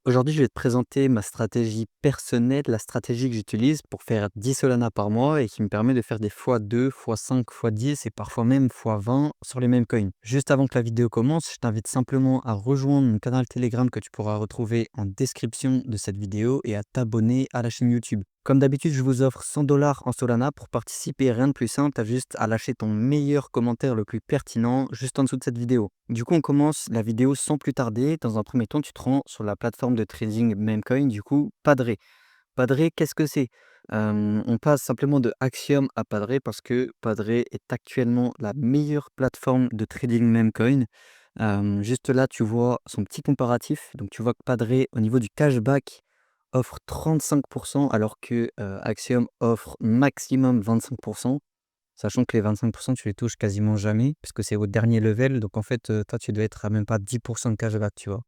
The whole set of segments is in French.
Aujourd'hui, je vais te présenter ma stratégie personnelle, la stratégie que j'utilise pour faire 10 Solana par mois et qui me permet de faire des x2, x5, x10 et parfois même x20 sur les mêmes coins. Juste avant que la vidéo commence, je t'invite simplement à rejoindre mon canal Telegram que tu pourras retrouver en description de cette vidéo et à t'abonner à la chaîne YouTube. Comme d'habitude, je vous offre 100 dollars en Solana pour participer. Rien de plus simple, tu as juste à lâcher ton meilleur commentaire le plus pertinent juste en dessous de cette vidéo. Du coup, on commence la vidéo sans plus tarder. Dans un premier temps, tu te rends sur la plateforme de trading Memecoin, du coup, Padre. Padre, qu'est-ce que c'est? On passe simplement de Axiom à Padre parce que Padre est actuellement la meilleure plateforme de trading Memecoin. Juste là, tu vois son petit comparatif. Donc, tu vois que Padre, au niveau du cashback, offre 35% alors que Axiom offre maximum 25%. Sachant que les 25%, tu les touches quasiment jamais, puisque c'est au dernier level. Donc en fait, toi, tu dois être à même pas 10% de cashback, tu vois.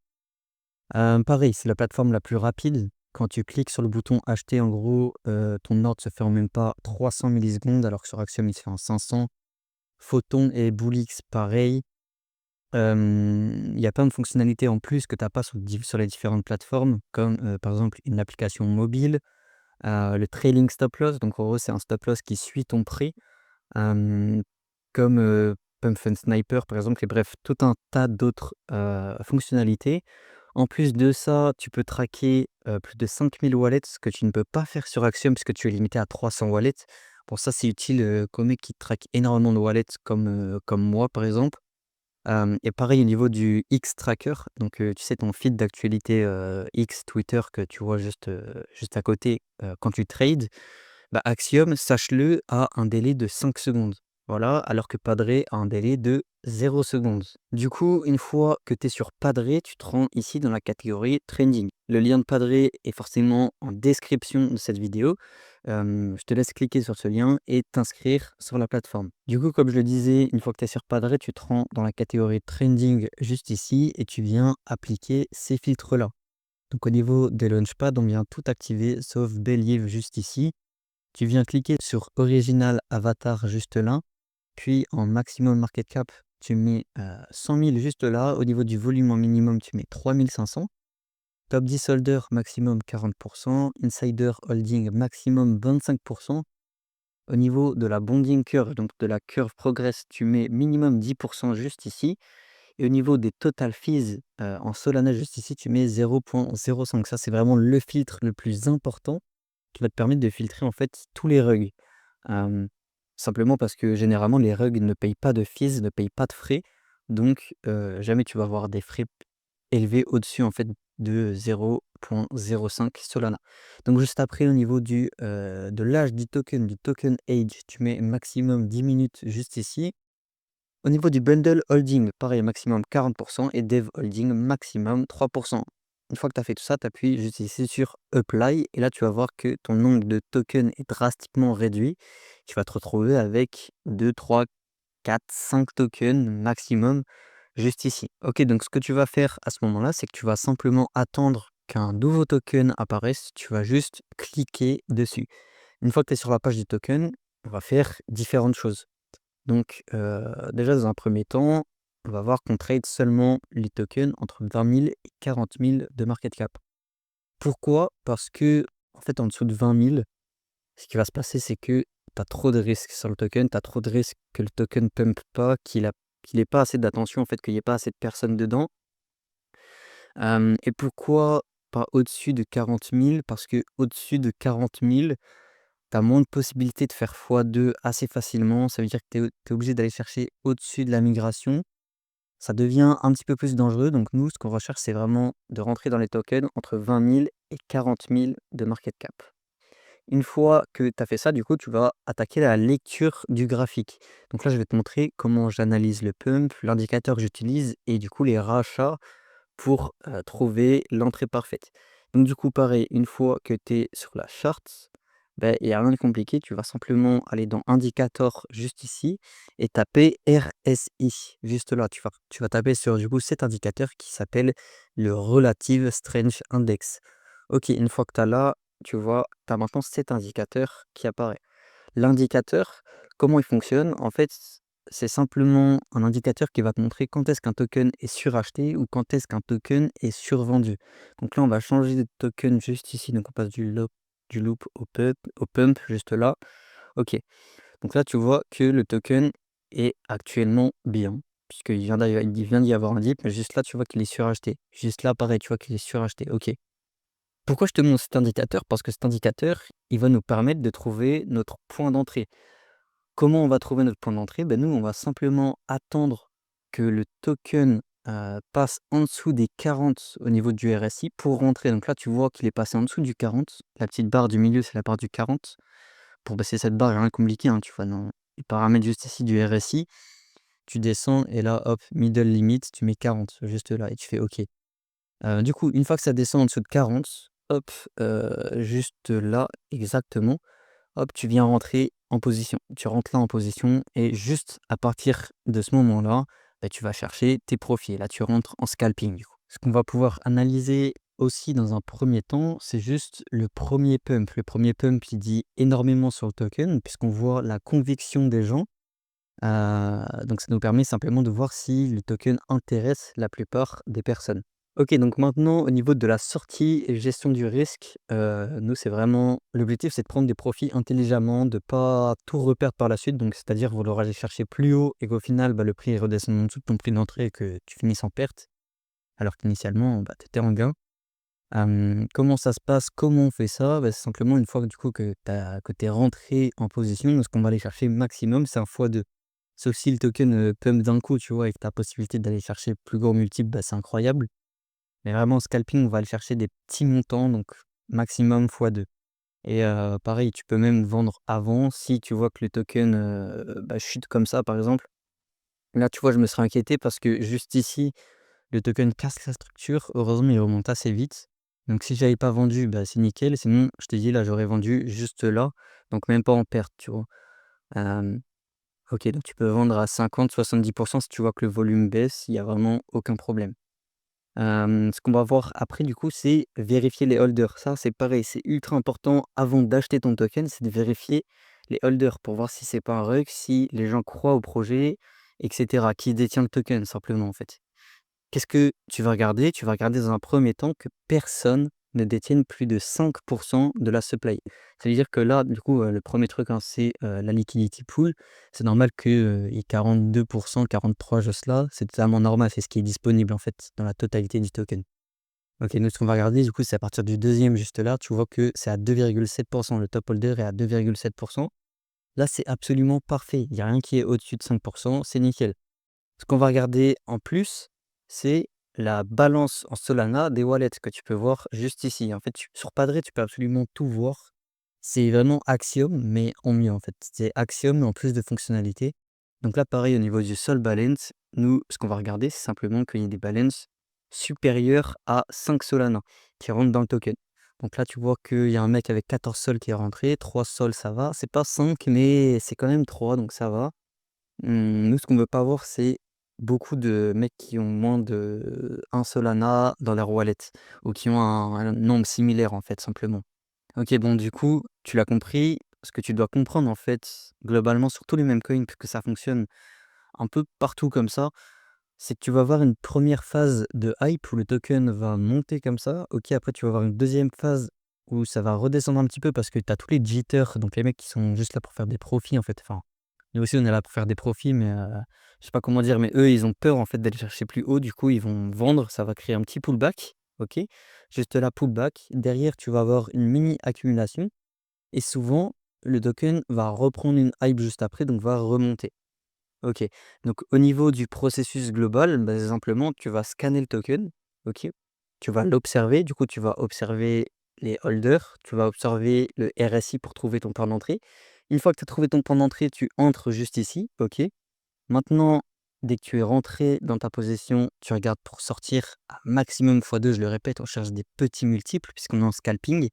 Pareil, c'est la plateforme la plus rapide. Quand tu cliques sur le bouton acheter, en gros, ton ordre se fait en même pas 300 millisecondes, alors que sur Axiom, il se fait en 500. Photon et Bullix, pareil. Il y a plein de fonctionnalités en plus que tu n'as pas sur les différentes plateformes, comme par exemple une application mobile, le trailing stop loss. Donc en gros, c'est un stop loss qui suit ton prix. Hem, Comme, Pump and Sniper par exemple et bref, tout un tas d'autres, fonctionnalités. En plus de ça, tu peux traquer, plus de 5000 wallets, ce que tu ne peux pas faire sur Axiom puisque tu es limité à 300 wallets. Pour ça, c'est utile, qu'aux mecs qui traquent énormément de wallets comme moi par exemple. Et pareil au niveau du X-Tracker, donc tu sais ton feed d'actualité, X, Twitter que tu vois juste à côté, quand tu trades. Bah, Axiom, sache-le, a un délai de 5 secondes. Voilà, alors que Padre a un délai de 0 secondes. Du coup, une fois que tu es sur Padre, tu te rends ici dans la catégorie Trending. Le lien de Padre est forcément en description de cette vidéo. Je te laisse cliquer sur ce lien et t'inscrire sur la plateforme. Du coup, comme je le disais, une fois que tu es sur Padre, tu te rends dans la catégorie Trending juste ici et tu viens appliquer ces filtres-là. Donc au niveau des Launchpad, on vient tout activer sauf Believe juste ici. Tu viens cliquer sur Original Avatar juste là, puis en Maximum Market Cap, tu mets 100 000 juste là. Au niveau du volume en minimum, tu mets 3500. Top 10 Holder maximum 40%. Insider Holding maximum 25%. Au niveau de la Bonding Curve, donc de la curve Progress, tu mets minimum 10% juste ici. Et au niveau des Total Fees en Solana juste ici, tu mets 0,05. Ça, c'est vraiment le filtre le plus important qui va te permettre de filtrer en fait tous les rugs. Hem, Simplement parce que généralement les rugs ne payent pas de fees, ne payent pas de frais, donc jamais tu vas avoir des frais élevés au-dessus en fait de 0,05 Solana. Donc juste après au niveau de l'âge du token age, tu mets maximum 10 minutes juste ici. Au niveau du bundle holding, pareil maximum 40 et dev holding maximum 3. Une fois que tu as fait tout ça, tu appuies juste ici sur Apply et là tu vas voir que ton nombre de tokens est drastiquement réduit. Tu vas te retrouver avec 2, 3, 4, 5 tokens maximum juste ici. Ok, donc ce que tu vas faire à ce moment-là, c'est que tu vas simplement attendre qu'un nouveau token apparaisse. Tu vas juste cliquer dessus. Une fois que tu es sur la page du token, on va faire différentes choses. Donc, déjà dans un premier temps, on va voir qu'on trade seulement les tokens entre 20 000 et 40 000 de market cap. Pourquoi? Parce que en fait, en dessous de 20 000, ce qui va se passer, c'est que tu as trop de risques sur le token, tu as trop de risques que le token pump pas, qu'il ait pas assez d'attention, en fait, qu'il y ait pas assez de personnes dedans. Et pourquoi pas au-dessus de 40 000? Parce que au dessus de 40 000, tu as moins de possibilités de faire x2 assez facilement. Ça veut dire que tu es obligé d'aller chercher au-dessus de la migration. Ça devient un petit peu plus dangereux. Donc nous, ce qu'on recherche, c'est vraiment de rentrer dans les tokens entre 20 000 et 40 000 de market cap. Une fois que tu as fait ça, du coup, tu vas attaquer la lecture du graphique. Donc là, je vais te montrer comment j'analyse le pump, l'indicateur que j'utilise et du coup les rachats pour trouver l'entrée parfaite. Donc du coup, pareil, une fois que tu es sur la chart, ben, il n'y a rien de compliqué, tu vas simplement aller dans indicator juste ici et taper RSI juste là. Tu vas taper sur du coup cet indicateur qui s'appelle le Relative Strength Index. Ok, une fois que tu as là, tu vois, tu as maintenant cet indicateur qui apparaît. L'indicateur, comment il fonctionne? En fait, c'est simplement un indicateur qui va te montrer quand est-ce qu'un token est suracheté ou quand est-ce qu'un token est survendu. Donc là, on va changer de token juste ici. Donc on passe du loop au pump juste là. OK. Donc là, tu vois que le token est actuellement bien, il vient d'y avoir un dip, mais juste là, tu vois qu'il est suracheté. Juste là, pareil, tu vois qu'il est suracheté. OK. Pourquoi je te montre cet indicateur? Parce que cet indicateur, il va nous permettre de trouver notre point d'entrée. Comment on va trouver notre point d'entrée? Ben, nous, on va simplement attendre que le token, passe en dessous des 40 au niveau du RSI pour rentrer. Donc là, tu vois qu'il est passé en dessous du 40. La petite barre du milieu, c'est la barre du 40. Pour baisser cette barre, il y a rien de compliqué, hein, tu vois dans les paramètres juste ici du RSI, tu descends et là, hop, middle limit, tu mets 40 juste là et tu fais OK. Du coup, une fois que ça descend en dessous de 40, hop, juste là, exactement, hop, tu viens rentrer en position. Tu rentres là en position et juste à partir de ce moment-là, bah, tu vas chercher tes profits. Là, tu rentres en scalping du coup. Ce qu'on va pouvoir analyser aussi dans un premier temps, c'est juste le premier pump. Le premier pump, il dit énormément sur le token puisqu'on voit la conviction des gens. Donc ça nous permet simplement de voir si le token intéresse la plupart des personnes. OK, donc maintenant au niveau de la sortie et gestion du risque, nous c'est vraiment l'objectif c'est de prendre des profits intelligemment, de pas tout reperdre par la suite, donc c'est-à-dire vouloir aller chercher plus haut et qu'au final, bah, le prix redescende en dessous de ton prix d'entrée et que tu finisses en perte, alors qu'initialement, bah, tu étais en gain. Comment ça se passe? Comment on fait ça? Bah, c'est simplement une fois que du coup que tu es rentré en position, nous ce qu'on va aller chercher maximum, c'est un x2. Sauf si le token, pump d'un coup, tu vois? Et que tu as possibilité d'aller chercher plus gros multiple, bah, c'est incroyable. Mais vraiment en scalping, on va aller chercher des petits montants, donc maximum x2 et pareil, tu peux même vendre avant si tu vois que le token, bah, chute comme ça, par exemple. Là, tu vois, je me serais inquiété parce que juste ici, le token casse sa structure. Heureusement, il remonte assez vite. Donc si j'avais pas vendu, bah, c'est nickel. Sinon, je te dis, là, j'aurais vendu juste là, donc même pas en perte, tu vois? Hem, OK, donc tu peux vendre à 50-70 si tu vois que le volume baisse, il y a vraiment aucun problème. Ce qu'on va voir après du coup, c'est vérifier les holders. Ça, c'est pareil, c'est ultra important avant d'acheter ton token, c'est de vérifier les holders pour voir si c'est pas un rug, si les gens croient au projet et cetera. Qui détient le token simplement, en fait. Qu'est-ce que tu vas regarder? Tu vas regarder dans un premier temps que personne ne détienne plus de 5 de la supply. C'est-à-dire que là, du coup, le premier truc, hein, c'est, la liquidity pool. C'est normal que, il y ait 42 43 juste là. C'est totalement normal, c'est ce qui est disponible, en fait, dans la totalité du token. OK, nous, ce qu'on va regarder, du coup, c'est à partir du deuxième juste là, tu vois que c'est à 2,7. Le top holder est à 2,7. Là, c'est absolument parfait. Il y a rien qui est au-dessus de 5, c'est nickel. Ce qu'on va regarder en plus, c'est la balance en Solana des wallets que tu peux voir juste ici. En fait, sur Padre, tu peux absolument tout voir. C'est vraiment Axiom, mais en mieux en fait. C'est Axiom, mais en plus de fonctionnalités. Donc là, pareil, au niveau du Sol Balance, nous, ce qu'on va regarder, c'est simplement qu'il y ait des balances supérieures à 5 Solana qui rentrent dans le token. Donc là, tu vois qu'il y a un mec avec 14 sols qui est rentré, 3 sols, ça va. C'est pas 5, mais c'est quand même 3, donc ça va. Nous, ce qu'on veut pas voir, c'est beaucoup de mecs qui ont moins de 1 Solana dans leur wallet ou qui ont un nombre similaire, en fait, simplement. OK, bon, du coup, tu l'as compris. Ce que tu dois comprendre, en fait, globalement, sur tous les mêmes coins, puisque ça fonctionne un peu partout comme ça, c'est que tu vas avoir une première phase de hype où le token va monter comme ça. OK, après, tu vas avoir une deuxième phase où ça va redescendre un petit peu parce que tu as tous les jitters, donc les mecs qui sont juste là pour faire des profits, en fait. Enfin, nous aussi, on est là pour faire des profits, mais je sais pas comment dire, mais eux, ils ont peur, en fait, d'aller chercher plus haut. Du coup, ils vont vendre, ça va créer un petit pullback, OK? Juste là, pullback. Derrière, tu vas avoir une mini accumulation et souvent, le token va reprendre une hype juste après, donc va remonter. OK. Donc au niveau du processus global, bah, simplement, tu vas scanner le token, OK? Tu vas l'observer, du coup, tu vas observer les holders, tu vas observer le RSI pour trouver ton point d'entrée. Une fois que tu as trouvé ton point d'entrée, tu entres juste ici, OK? Maintenant, dès que tu es rentré dans ta position, tu regardes pour sortir à maximum x2, je le répète, on cherche des petits multiples puisqu'on est en scalping.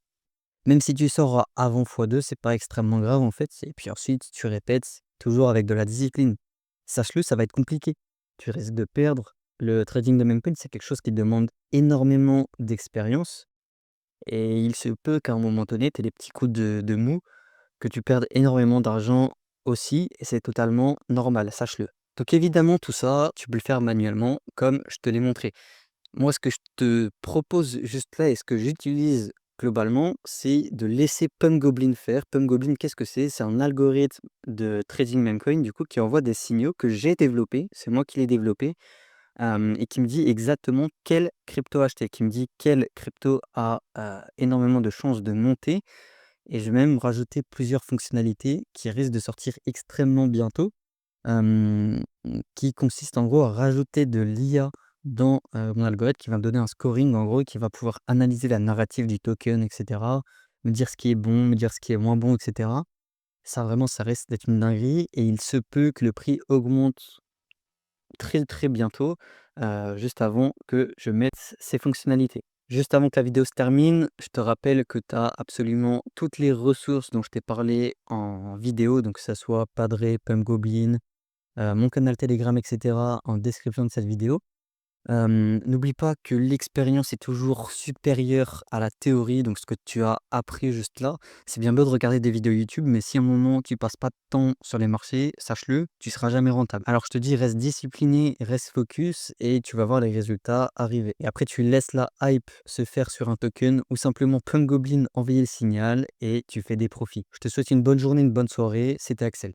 Même si tu sors avant x2, c'est pas extrêmement grave en fait. Et puis ensuite, tu répètes toujours avec de la discipline. Sache-le, ça va être compliqué. Tu risques de perdre. Le trading de meme coin, c'est quelque chose qui demande énormément d'expérience. Et il se peut qu'à un moment donné, tu aies des petits coups de mou, que tu perdes énormément d'argent aussi et c'est totalement normal, sache-le. Donc évidemment, tout ça, tu peux le faire manuellement comme je te l'ai montré. Moi, ce que je te propose juste là et ce que j'utilise globalement, c'est de laisser Pump Goblin faire. Pump Goblin, qu'est-ce que c'est? C'est un algorithme de trading meme coin, du coup, qui envoie des signaux que j'ai développés, c'est moi qui l'ai développé, et qui me dit exactement quelle crypto acheter, qui me dit quelle crypto a énormément de chances de monter. Et je vais même rajouter plusieurs fonctionnalités qui risquent de sortir extrêmement bientôt, hem, qui consistent en gros à rajouter de l'IA dans, mon algorithme qui va me donner un scoring en gros, qui va pouvoir analyser la narrative du token et cetera, me dire ce qui est bon, me dire ce qui est moins bon et cetera. Ça vraiment, ça risque d'être une dinguerie et il se peut que le prix augmente très, très bientôt, juste avant que je mette ces fonctionnalités. Juste avant que la vidéo se termine, je te rappelle que tu as absolument toutes les ressources dont je t'ai parlé en vidéo, donc que ça soit Padre, Pump Goblin, mon canal Telegram et cetera en description de cette vidéo. N'oublie pas que l'expérience est toujours supérieure à la théorie, donc ce que tu as appris juste là, c'est bien beau de regarder des vidéos YouTube, mais si à un moment tu passes pas de temps sur les marchés, sache-le, tu seras jamais rentable. Alors je te dis, reste discipliné, reste focus et tu vas voir les résultats arriver. Et après, tu laisses la hype se faire sur un token ou simplement Pump Goblin envoyer le signal et tu fais des profits. Je te souhaite une bonne journée, une bonne soirée. C'était Axel.